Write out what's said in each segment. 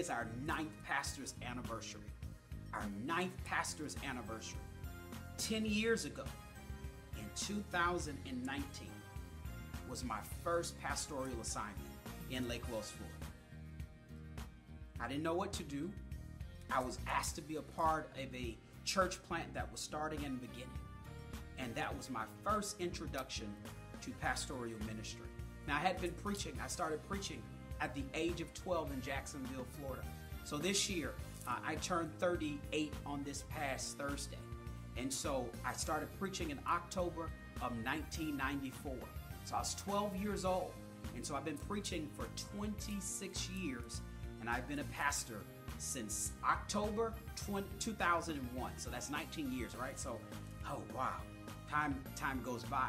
It's our 9th pastor's anniversary. Our 9th pastor's anniversary. 10 years ago, in 2019, was my first pastoral assignment in Lake Wales, Florida. I didn't know what to do. I was asked to be a part of a church plant that was starting in the beginning. And that was my first introduction to pastoral ministry. Now, I had been preaching. I started preaching at the age of 12 in Jacksonville, Florida. So this year, I turned 38 on this past Thursday. And so I started preaching in October of 1994. So I was 12 years old. And so I've been preaching for 26 years. And I've been a pastor since October 2001. So that's 19 years, right? So, oh, wow. Time goes by.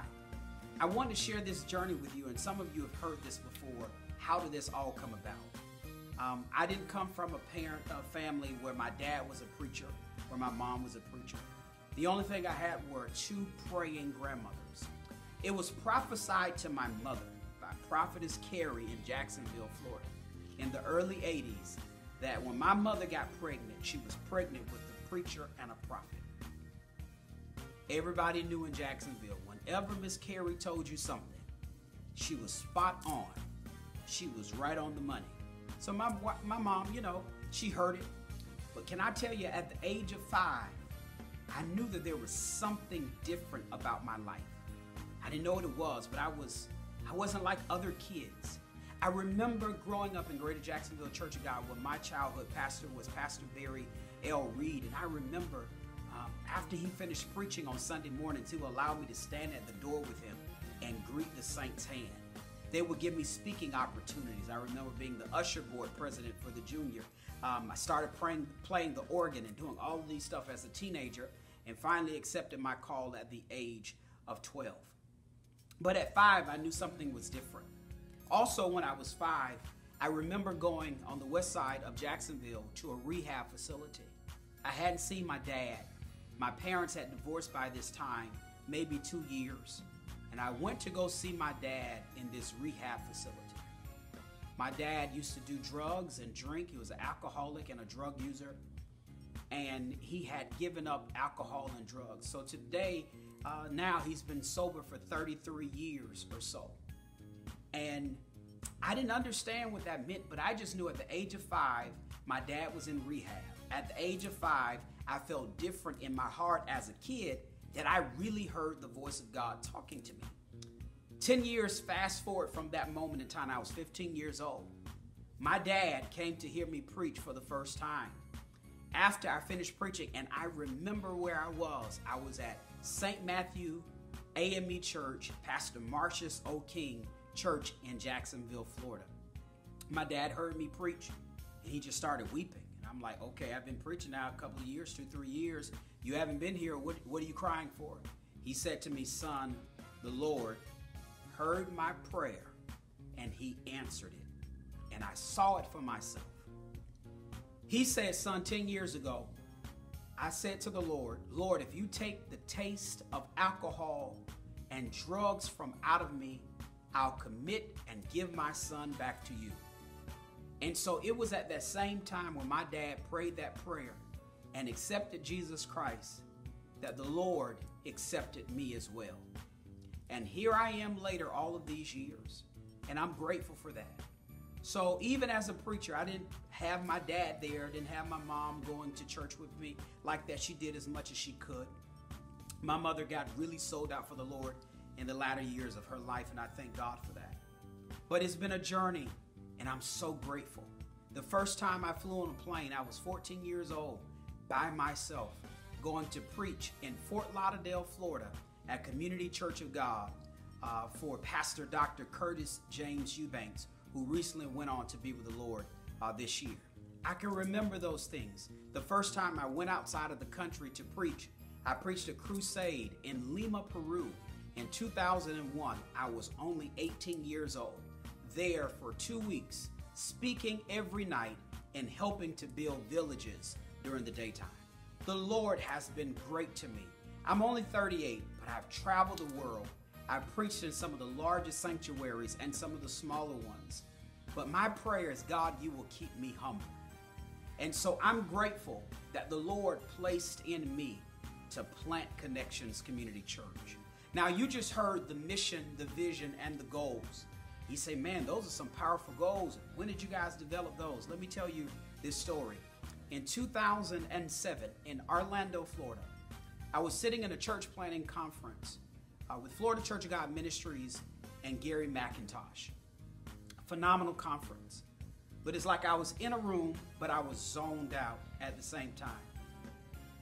I want to share this journey with you, and some of you have heard this before. How did this all come about? I didn't come from a family where my dad was a preacher, where my mom was a preacher. The only thing I had were 2 praying grandmothers. It was prophesied to my mother by Prophetess Carrie in Jacksonville, Florida, in the early 80s, that when my mother got pregnant, she was pregnant with a preacher and a prophet. Everybody knew in Jacksonville, whenever Miss Carrie told you something, she was spot on. She was right on the money. So my mom, she heard it. But can I tell you, at the age of 5, I knew that there was something different about my life. I didn't know what it was, but I wasn't like other kids. I remember growing up in Greater Jacksonville Church of God, where my childhood pastor was Pastor Barry L. Reed, and I remember after he finished preaching on Sunday mornings, he would allow me to stand at the door with him and greet the saints' hand. They would give me speaking opportunities. I remember being the usher board president for the junior. I started playing the organ and doing all of these stuff as a teenager, and finally accepted my call at the age of 12. But at 5, I knew something was different. Also, when I was 5, I remember going on the west side of Jacksonville to a rehab facility. I hadn't seen my dad. My parents had divorced by this time, maybe 2 years. And I went to go see my dad in this rehab facility. My dad used to do drugs and drink. He was an alcoholic and a drug user. And he had given up alcohol and drugs. So today, now he's been sober for 33 years or so. And I didn't understand what that meant, but I just knew at the age of 5, my dad was in rehab. At the age of 5, I felt different in my heart as a kid that I really heard the voice of God talking to me. 10 years fast forward from that moment in time, I was 15 years old. My dad came to hear me preach for the first time. After I finished preaching, and I remember where I was at St. Matthew AME Church, Pastor Marcius O. King Church in Jacksonville, Florida. My dad heard me preach, and he just started weeping. And I'm like, okay, I've been preaching now a couple of years, 2-3 years. You haven't been here. What are you crying for? He said to me, son, the Lord heard my prayer, and he answered it. And I saw it for myself. He said, son, 10 years ago, I said to the Lord, Lord, if you take the taste of alcohol and drugs from out of me, I'll commit and give my son back to you. And so it was at that same time when my dad prayed that prayer and accepted Jesus Christ that the Lord accepted me as well. And here I am later, all of these years, and I'm grateful for that. So even as a preacher, I didn't have my dad there, didn't have my mom going to church with me like that. She did as much as she could. My mother got really sold out for the Lord in the latter years of her life, and I thank God for that. But it's been a journey, and I'm so grateful. The first time I flew on a plane, I was 14 years old by myself, going to preach in Fort Lauderdale, Florida at Community Church of God for Pastor Dr. Curtis James Eubanks, who recently went on to be with the Lord this year. I can remember those things. The first time I went outside of the country to preach, I preached a crusade in Lima, Peru. In 2001, I was only 18 years old, there for 2 weeks, speaking every night and helping to build villages during the daytime. The Lord has been great to me. I'm only 38, but I've traveled the world. I've preached in some of the largest sanctuaries and some of the smaller ones. But my prayer is, God, you will keep me humble. And so I'm grateful that the Lord placed in me to plant Connections Community Church. Now, you just heard the mission, the vision, and the goals. You say, man, those are some powerful goals. When did you guys develop those? Let me tell you this story. In 2007, in Orlando, Florida, I was sitting in a church planting conference with Florida Church of God Ministries and Gary McIntosh. Phenomenal conference. But it's like I was in a room, but I was zoned out at the same time.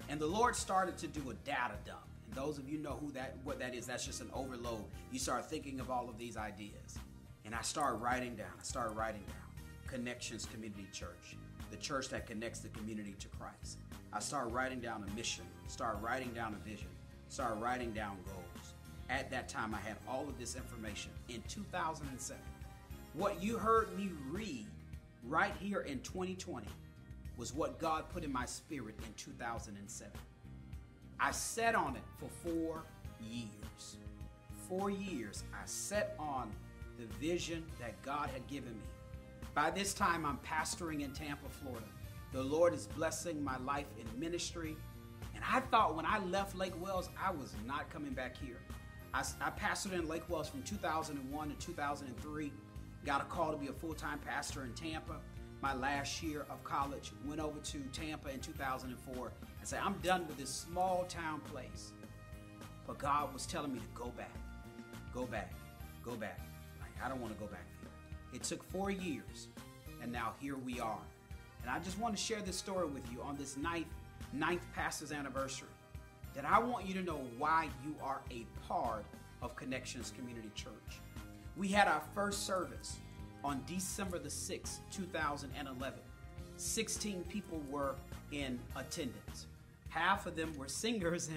And the Lord started to do a data dump. And those of you know what that is, that's just an overload. You start thinking of all of these ideas. And I started writing down. Connections Community Church, the church that connects the community to Christ. I started writing down a mission, started writing down a vision, started writing down goals. At that time, I had all of this information in 2007. What you heard me read right here in 2020 was what God put in my spirit in 2007. I sat on it for 4 years. 4 years I sat on the vision that God had given me. By this time, I'm pastoring in Tampa, Florida. The Lord is blessing my life in ministry. And I thought when I left Lake Wales, I was not coming back here. I pastored in Lake Wales from 2001 to 2003. Got a call to be a full-time pastor in Tampa. My last year of college, went over to Tampa in 2004 and said, I'm done with this small town place. But God was telling me to go back. Like, I don't want to go back there. It took 4 years, and now here we are. And I just want to share this story with you on this ninth pastor's anniversary, that I want you to know why you are a part of Connections Community Church. We had our first service on December the 6th, 2011. 16 people were in attendance. Half of them were singers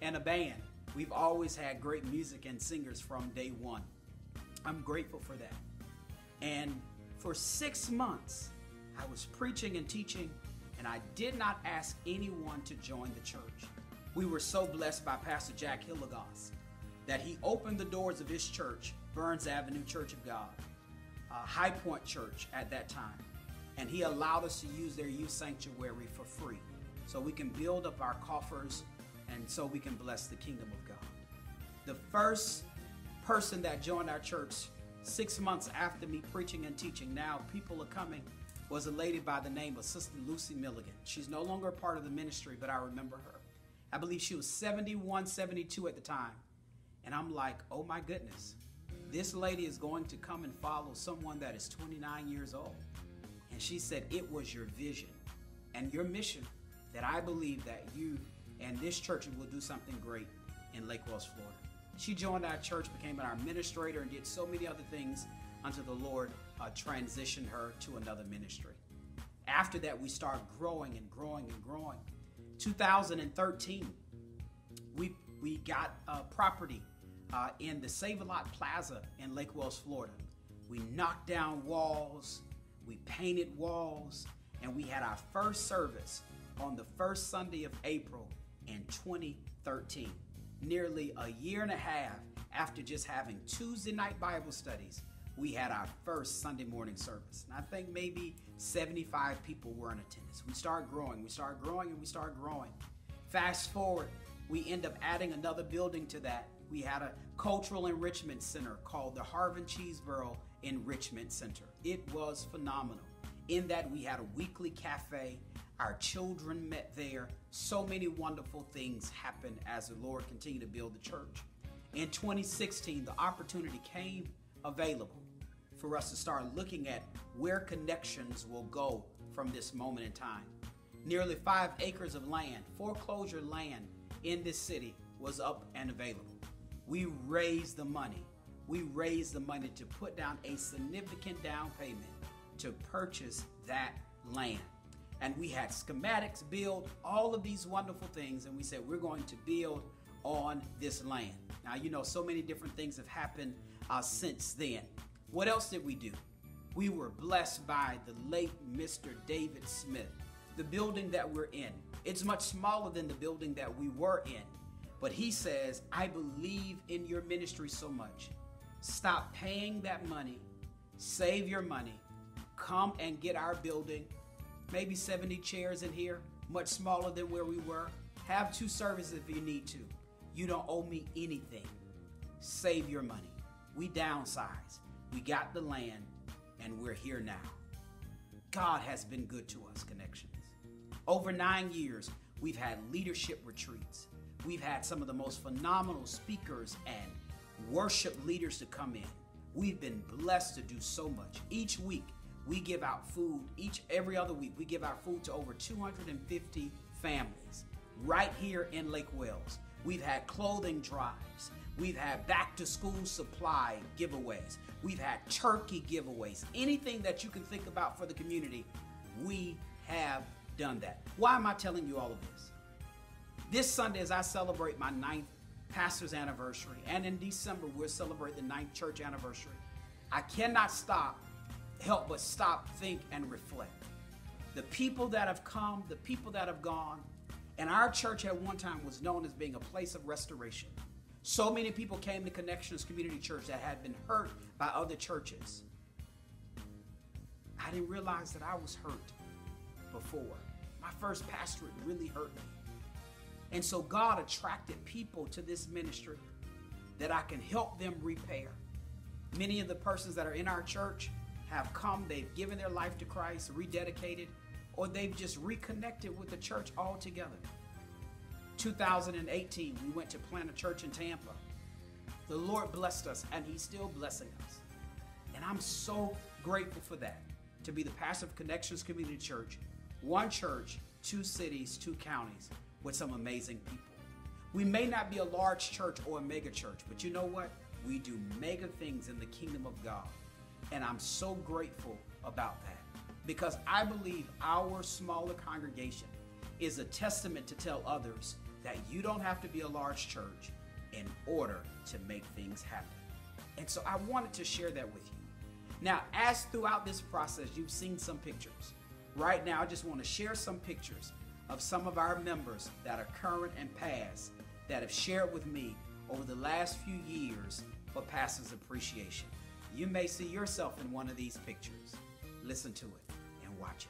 and a band. We've always had great music and singers from day one. I'm grateful for that. And for 6 months, I was preaching and teaching, and I did not ask anyone to join the church. We were so blessed by Pastor Jack Hilligoss that he opened the doors of his church, Burns Avenue Church of God, High Point Church at that time. And he allowed us to use their youth sanctuary for free so we can build up our coffers and so we can bless the kingdom of God. The first person that joined our church 6 months after me preaching and teaching, now people are coming, was a lady by the name of Sister Lucy Milligan. She's no longer a part of the ministry, but I remember her. I believe she was 71, 72 at the time. And I'm like, oh my goodness, this lady is going to come and follow someone that is 29 years old. And she said, it was your vision and your mission that I believe that you and this church will do something great in Lake Wales, Florida. She joined our church, became our administrator, and did so many other things until the Lord transitioned her to another ministry. After that, we started growing and growing and growing. 2013, we got a property in the Save-A-Lot Plaza in Lake Wales, Florida. We knocked down walls, we painted walls, and we had our first service on the first Sunday of April in 2013. Nearly a year and a half after just having Tuesday night Bible studies, we had our first Sunday morning service. And I think maybe 75 people were in attendance. We started growing, and we started growing. Fast forward, we end up adding another building to that. We had a cultural enrichment center called the Harvin Cheeseboro Enrichment Center. It was phenomenal. In that we had a weekly cafe. Our children met there. So many wonderful things happened as the Lord continued to build the church. In 2016, the opportunity came available for us to start looking at where Connections will go from this moment in time. Nearly 5 acres of land, foreclosure land in this city was up and available. We raised the money. We raised the money to put down a significant down payment to purchase that land. And we had schematics build all of these wonderful things, and we said we're going to build on this land. Now, you know, so many different things have happened since then. What else did we do? We were blessed by the late Mr. David Smith. The building that we're in, it's much smaller than the building that we were in. But he says, I believe in your ministry so much. Stop paying that money. Save your money. Come and get our building. maybe 70 chairs in here, much smaller than where we were. Have 2 services if you need to. You don't owe me anything. Save your money. We downsized. We got the land, and we're here now. God has been good to us, Connections. Over 9 years, we've had leadership retreats. We've had some of the most phenomenal speakers and worship leaders to come in. We've been blessed to do so much. Each week, we give out food. Every other week, we give out food to over 250 families right here in Lake Wales. We've had clothing drives. We've had back to school supply giveaways. We've had turkey giveaways. Anything that you can think about for the community, we have done that. Why am I telling you all of this? This Sunday, as I celebrate my 9th pastor's anniversary, and in December, we'll celebrate the 9th church anniversary, I cannot help but stop, think, and reflect. The people that have come, the people that have gone, and our church at one time was known as being a place of restoration. So many people came to Connections Community Church that had been hurt by other churches. I didn't realize that I was hurt before. My first pastorate really hurt me. And so God attracted people to this ministry that I can help them repair. Many of the persons that are in our church have come, they've given their life to Christ, rededicated, or they've just reconnected with the church altogether. 2018, we went to plant a church in Tampa. The Lord blessed us, and He's still blessing us. And I'm so grateful for that, to be the pastor of Connections Community Church, 1 church, 2 cities, 2 counties, with some amazing people. We may not be a large church or a mega church, but you know what? We do mega things in the kingdom of God. And I'm so grateful about that, because I believe our smaller congregation is a testament to tell others that you don't have to be a large church in order to make things happen. And so I wanted to share that with you. Now, as throughout this process, you've seen some pictures. Right now, I just want to share some pictures of some of our members that are current and past that have shared with me over the last few years for Pastor's Appreciation. You may see yourself in one of these pictures. Listen to it and watch it.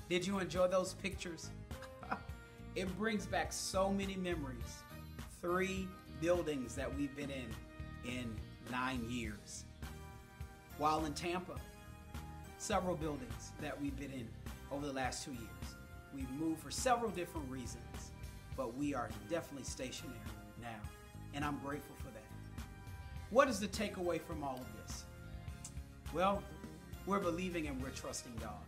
Did you enjoy those pictures? It brings back so many memories. 3 buildings that we've been in 9 years. While in Tampa, several buildings that we've been in over the last 2 years. We've moved for several different reasons, but we are definitely stationary now, and I'm grateful for that. What is the takeaway from all of this? Well, we're believing and we're trusting God.